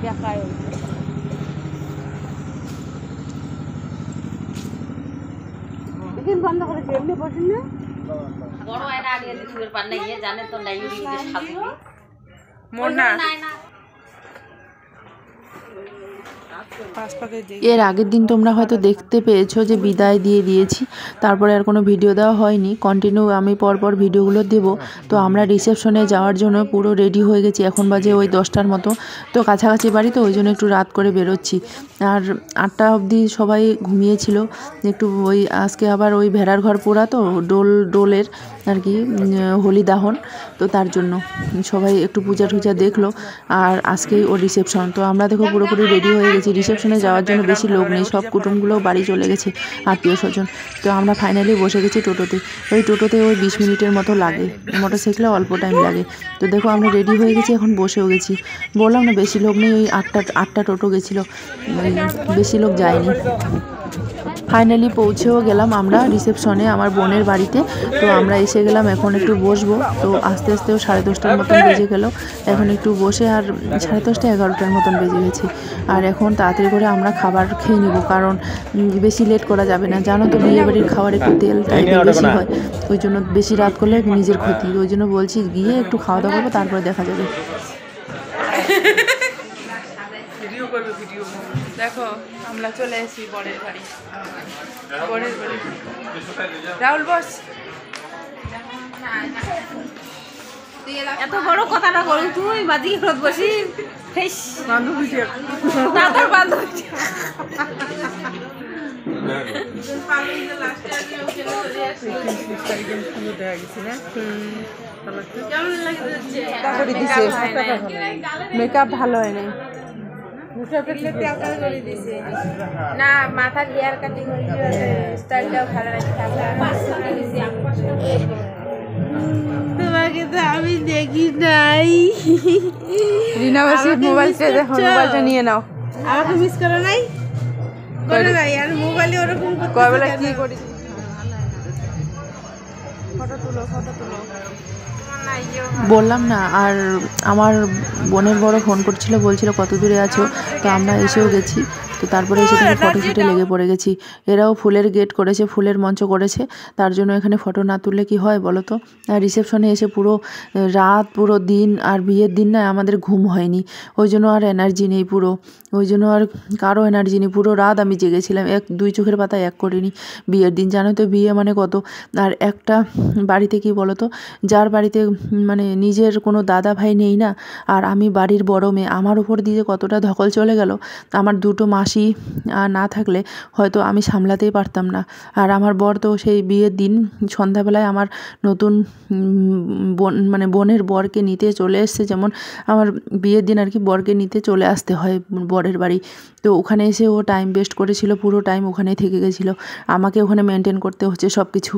দেখায় বন্ধ করেছে এমনি বসেন না বড় আয়না আগে দিনের পার নাই জানে তো নাই মন না এর আগের দিন তোমরা হয়তো দেখতে পেয়েছো যে বিদায় দিয়ে দিয়েছি, তারপরে আর কোনো ভিডিও দেওয়া হয়নি। কন্টিনিউ আমি পরপর ভিডিওগুলো দেব। তো আমরা রিসেপশনে যাওয়ার জন্য পুরো রেডি হয়ে গেছি, এখন বাজে ওই 10টার মতো। তো কাছাকাছি বাড়ি, তো ওই জন্য একটু রাত করে বেরোচ্ছি। আর 8টা অবধি সবাই ঘুমিয়েছিল একটু। ওই আজকে আবার ওই ভেড়ার ঘর পোড়া, তো ডোলের আর কি হোলি দাহন, তো তার জন্য সবাই একটু পূজা টুজা দেখলো। আর আজকেই ওর রিসেপশন। তো আমরা দেখো পুরোপুরি রেডি হয়ে গেছি। রিসেপশনে যাওয়ার জন্য বেশি লোক নেই, সব কুটুমগুলোও বাড়ি চলে গেছে, আত্মীয় স্বজন। তো আমরা ফাইনালি বসে গেছি টোটোতে। ওই টোটোতে ওই 20 মিনিটের মতো লাগে, মোটরসাইকেলে অল্প টাইম লাগে। তো দেখো আমরা রেডি হয়ে গেছি, এখন বসেও গেছি। বললাম না বেশি লোক নেই, ওই 8টা টোটো গেছিলো, বেশি লোক যায়নি। ফাইনালি পৌঁছেও গেলাম আমরা রিসেপশনে আমার বোনের বাড়িতে। তো আমরা এসে গেলাম, এখন একটু বসবো। তো আস্তে আস্তেও 10:30টার মতন বেজে গেল। এখন একটু বসে, আর 10:30 11টার মতন বেজে গেছে। আর এখন তাড়াতাড়ি করে আমরা খাবার খেয়ে নিব, কারণ বেশি লেট করা যাবে না। জানো তো বিয়ে বাড়ির খাবার একটু তেল টাইপের বেশি হয়, ওই জন্য বেশি রাত করলে নিজের ক্ষতি। ওই জন্য বলছি গিয়ে একটু খাওয়া দাওয়া করবো, তারপরে দেখা যাবে। দেখো আমরা চলে এসেছি বরের বাড়ি। রাহুল বস, এত বড় কথাটা বল তুই বাজি ঘরত বসি বান্ধবী না তোর বান্ধবী মেকআপ ভালো হয় নাই না, মাথার হেয়ার কাটিং স্টাইলটাও ভালো লাগছে। তোমাকে তো আমি দেখি নাই। রিনা বাসির মোবাইলটা দেখো, মোবাইলটা নিয়ে নাও। আমাকে মিস করো নাই? করে নাই, আর মোবাইলে ওরকম কয়বেলা কি করি। ফটো তুলো। বললাম না, আর আমার বোনের বড় ফোন করছিল, বলছিল কত দূরে আছো। তো আমরা এসেও গেছি। তো তারপরে এসে থেকে ফটোশ্যুটে লেগে পড়ে গেছি। এরাও ফুলের গেট করেছে, ফুলের মঞ্চ করেছে, তার জন্য এখানে ফটো না তুললে কি হয় বলো তো। রিসেপশনে এসে পুরো রাত, পুরো দিন, আর বিয়ের দিন না আমাদের ঘুম হয়নি। ওই জন্য আর এনার্জি নেই পুরো, ওই জন্য আর কারো এনার্জি নেই। পুরো রাত আমি জেগেছিলাম, দুই চোখের পাতা এক করিনি। বিয়ের দিন জানো তো বিয়ে মানে কত। আর একটা বাড়িতে কি বলো তো, যার বাড়িতে মানে নিজের কোনো দাদা ভাই নেই না, আর আমি বাড়ির বড় মেয়ে, আমার উপর দিয়ে কতটা ধকল চলে গেল। আমার 2টো মাসি না থাকলে হয়তো আমি সামলাতেই পারতাম না। আর আমার বর তো সেই বিয়ের দিন সন্ধ্যাবেলায় আমার নতুন বোনের বরকে নিতে চলে এসছে। যেমন আমার বিয়ের দিন আর কি বরকে নিতে চলে আসতে হয় বরের বাড়ি। তো ওখানে এসে ও টাইম ওয়েস্ট করেছিল, পুরো টাইম ওখানেই থেকে গেছিলো। আমাকে ওখানে মেনটেন করতে হচ্ছে সব কিছু।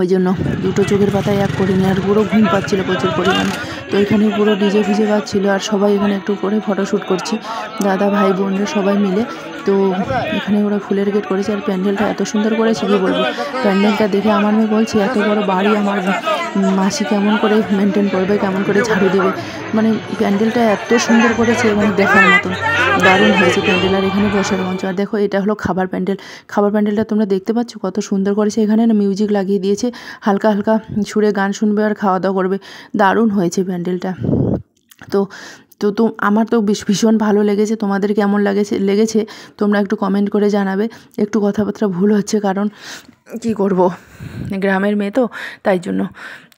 ওই জন্য 2টো চোখের পাতায় এক করিনি। আর পুরো ঘুম পাচ্ছিলো প্রচুর পরিমাণে। তো এখানে পুরো ডিজে ফিজে বাজছিল, আর সবাই এখানে একটু করে ফটোশ্যুট করছি, দাদা ভাই বোনরা সবাই মিলে। তো এখানে ওরা ফুলের গেট করেছে, আর প্যান্ডেলটা এত সুন্দর করেছে কি বলবো। প্যান্ডেলটা দেখে আমার মেয়ে বলছে এত বড় বাড়ি আমার মাসি কেমন করে মেনটেন করবে, কেমন করে ঝাড়ু দেবে। মানে প্যান্ডেলটা এত সুন্দর করেছে, মানে দেখার মতন দারুণ হয়েছে প্যান্ডেল। আর এখানে বসার মঞ্চ। আর দেখো এটা হলো খাবার প্যান্ডেল। খাবার প্যান্ডেলটা তোমরা দেখতে পাচ্ছ কত সুন্দর করেছে। এখানে না মিউজিক লাগিয়ে দিয়েছে, হালকা হালকা সুরে গান শুনবে আর খাওয়া দাওয়া করবে। দারুণ হয়েছে প্যান্ডেলটা। তো আমার তো ভীষণ ভালো লেগেছে। তোমাদের কেমন লেগেছে তোমরা একটু কমেন্ট করে জানাবে। একটু কথাবার্তা ভুল হচ্ছে, কারণ কি করব, গ্রামের মেয়ে তো, তাই জন্য।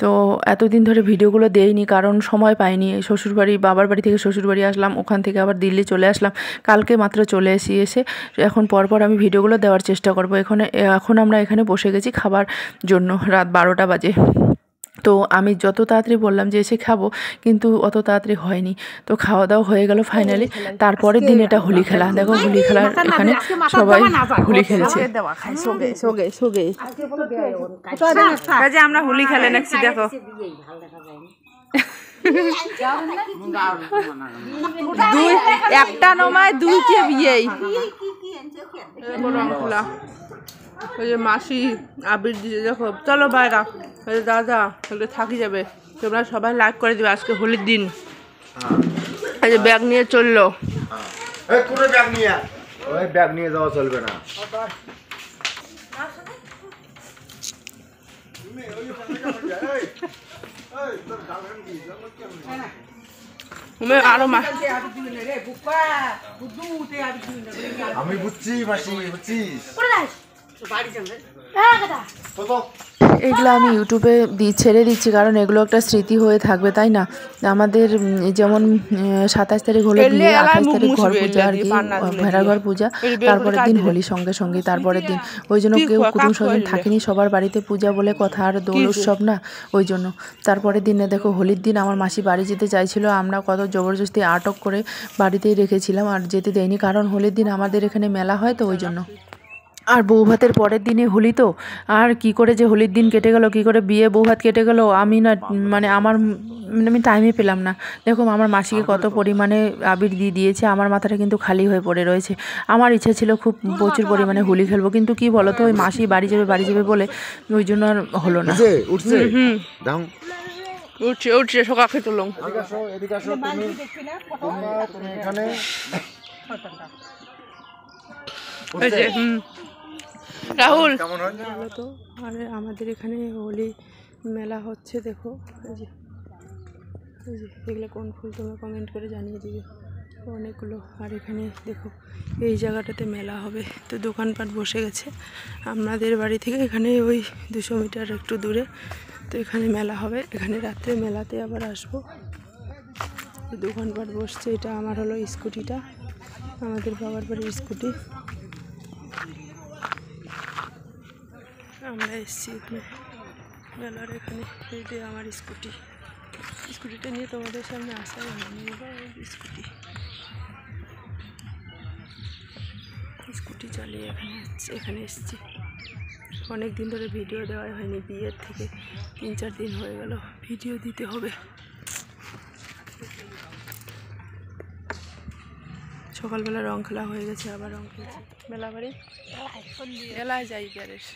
তো এতদিন ধরে ভিডিওগুলো দেইনি, কারণ সময় পাইনি। শ্বশুরবাড়ি, বাবার বাড়ি থেকে শ্বশুরবাড়ি আসলাম, ওখান থেকে আবার দিল্লি চলে আসলাম, কালকে মাত্র চলে এসে এখন পরপর আমি ভিডিওগুলো দেওয়ার চেষ্টা করব। এখন আমরা এখানে বসে গেছি খাবার জন্য, রাত 12টা বাজে। তো আমি যত তাড়াতাড়ি বললাম যে এসে খাবো, কিন্তু অত তাড়াতাড়ি হয়নি। তো খাওয়া দাওয়া হয়ে গেল ফাইনালি। তারপরের দিন এটা হোলি খেলা। দেখো হোলি খেলার এখানে সবাই হোলি খেলছে। আমরা হোলি খেলে নাকি দেখো। একটা নমায় 2কে বিয়েই খোলা। ওই যে মাসি আবির দিছে দেখো। চলো বাইরা, দাদা তাহলে থাকি যাবে। তোমরা সবাই লাইক করে দিবে, আজকে হোলির দিন। এই যে ব্যাগ নিয়ে চললো। এই কোন ব্যাগ নিয়ে? ওই ব্যাগ নিয়ে যাওয়া চলবে না। আমি বুঝছি মাসি, বুঝছিস? এগুলো আমি ইউটিউবে ছেড়ে দিচ্ছি, কারণ এগুলো একটা স্মৃতি হয়ে থাকবে, তাই না? আমাদের যেমন 27 তারিখ হলো বিয়ে, 28 তারিখ ঘর পূজা আর কি, ভেড়াঘর পূজা, তারপরের দিন হোলি সঙ্গে সঙ্গে তারপরের দিন। ওই জন্য কেউ কুটুম স্বজন থাকেনি, সবার বাড়িতে পূজা বলে কথা, আর দোল উৎসব না, ওই জন্য। তারপরের দিনে দেখো হোলির দিন আমার মাসি বাড়ি যেতে চাইছিল, আমরা কত জবরদস্তি আটক করে বাড়িতেই রেখেছিলাম, আর যেতে দেয়নি, কারণ হোলির দিন আমাদের এখানে মেলা হয় তো, ওই জন্য। আর বউ ভাতের পরের দিনে হোলি তো, আর কি করে যে হোলির দিন কেটে গেল, কি করে বিয়ে বউ ভাত কেটে গেল, আমি না মানে আমি টাইমই পেলাম না। দেখো আমার মাসিকে কত পরিমাণে আবির দিয়ে দিয়েছে, আমার মাথাটা কিন্তু খালি হয়ে পড়ে রয়েছে। আমার ইচ্ছা ছিল খুব প্রচুর পরিমাণে হোলি খেলবো, কিন্তু কি বলো তো, ওই মাসি বাড়ি যাবে বলে ওই জন্য আর হলো না। উঠছে উঠছে সকাল খেতে তুলং। এখানে রাহুল তো, আর আমাদের এখানে হোলি মেলা হচ্ছে, দেখো এই যে এগুলো কোন ফুল তোমরা কমেন্ট করে জানিয়ে দিবে, অনেকগুলো। আর এখানে দেখো এই জায়গাটাতে মেলা হবে, তো দোকানপাট বসে গেছে আমাদের বাড়ি থেকে এখানে ওই 200 মিটার একটু দূরে, তো এখানে মেলা হবে। এখানে রাত্রে মেলাতে আবার আসবো। দোকানপাট বসছে। এটা আমার হলো স্কুটিটা, আমাদের বাবার বাড়ির স্কুটি। আমরা এসেছি মেলার এখানে, এইটা আমার স্কুটিটা নিয়ে তোমাদের সামনে আসাই হয়নি। স্কুটি চালিয়ে এখানে এসেছি। অনেক দিন ধরে ভিডিও দেওয়া হয়নি, বিয়ের থেকে 3-4 দিন হয়ে গেল, ভিডিও দিতে হবে। সকালবেলা রং খেলা হয়ে গেছে, আবার রং খেলছে মেলা বাড়ি মেলায় যাই গ্যারেজ।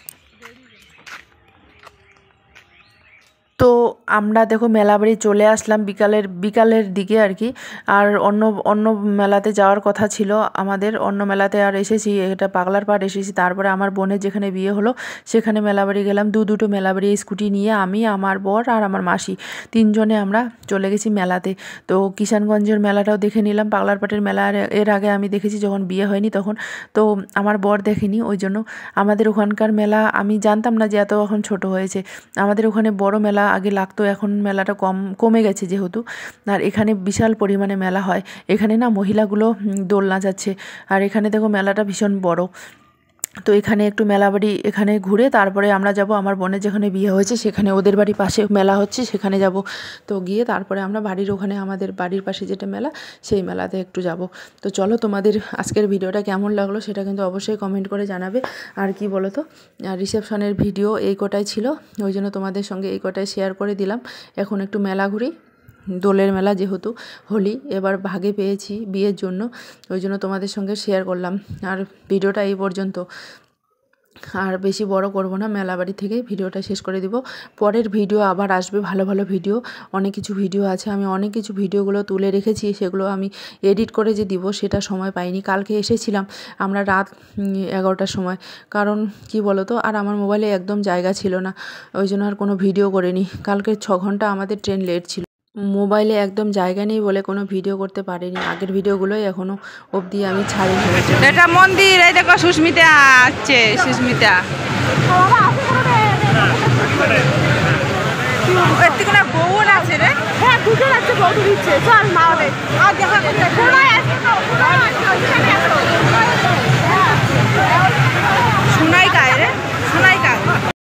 তো আমরা দেখো মেলা বাড়ি চলে আসলাম বিকালের দিকে আর কি। আর অন্য মেলাতে যাওয়ার কথা ছিল আমাদের, অন্য মেলাতে আর এসেছি, এটা পাগলার পাড় এসেছি। তারপরে আমার বোনের যেখানে বিয়ে হলো সেখানে মেলাবাড়ি গেলাম, দুটো মেলাবাড়ি স্কুটি নিয়ে, আমি, আমার বর আর আমার মাসি, 3 জনে আমরা চলে গেছি মেলাতে। তো কিষানগঞ্জের মেলাটাও দেখে নিলাম, পাগলার পাটের মেলা এর আগে আমি দেখেছি যখন বিয়ে হয়নি তখন, তো আমার বর দেখেনি, ওই জন্য আমাদের ওখানকার মেলা আমি জানতাম না যে এত এখন ছোট হয়েছে। আমাদের ওখানে বড় মেলা আগে লাগতো, এখন মেলাটা কমে গেছে যেহেতু। আর এখানে বিশাল পরিমাণে মেলা হয়, এখানে না মহিলাগুলো দোল নাচাচ্ছে। আর এখানে দেখো মেলাটা ভীষণ বড়। তো এখানে একটু মেলা বাড়ি এখানে ঘুরে তারপরে আমরা যাব আমার বোনের যেখানে বিয়ে হয়েছে সেখানে, ওদের বাড়ির পাশে মেলা হচ্ছে সেখানে যাব। তো গিয়ে তারপরে আমরা বাড়ির ওখানে আমাদের বাড়ির পাশে যেটা মেলা সেই মেলাতে একটু যাব। তো চলো, তোমাদের আজকের ভিডিওটা কেমন লাগলো সেটা কিন্তু অবশ্যই কমেন্ট করে জানাবে। আর কি বলো তো, রিসেপশনের ভিডিও এই কটাই ছিল, ওই জন্য তোমাদের সঙ্গে এই কটাই শেয়ার করে দিলাম। এখন একটু মেলা ঘুরি, দোলের মেলা যেহেতু হোলি এবার ভাগে পেয়েছি বিয়ের জন্য, ওই জন্য তোমাদের সঙ্গে শেয়ার করলাম। আর ভিডিওটা এই পর্যন্ত, আর বেশি বড় করব না, মেলা বাড়ি থেকে ভিডিওটা শেষ করে দিব। পরের ভিডিও আবার আসবে, ভালো ভালো ভিডিও, অনেক কিছু ভিডিও আছে, আমি অনেক কিছু ভিডিওগুলো তুলে রেখেছি, সেগুলো আমি এডিট করে যে দিব সেটা সময় পাইনি। কালকে এসেছিলাম আমরা রাত 11টার সময়, কারণ কি বলো তো, আর আমার মোবাইলে একদম জায়গা ছিল না, ওই জন্য আর কোনো ভিডিও করিনি। কালকে 6 ঘন্টা আমাদের ট্রেন লেট ছিল, মোবাইলে একদম জায়গা নেই বলে কোনো ভিডিও করতে পারিনি। আগের ভিডিওগুলোই এখনো অবধি আমি ছাড়িনি। এটা মন্দির, এই দেখো সুস্মিতা আসছে, সুস্মিতা বউ আছে রে, হ্যাঁ 2জন আছে, বউ দিচ্ছে, চল মা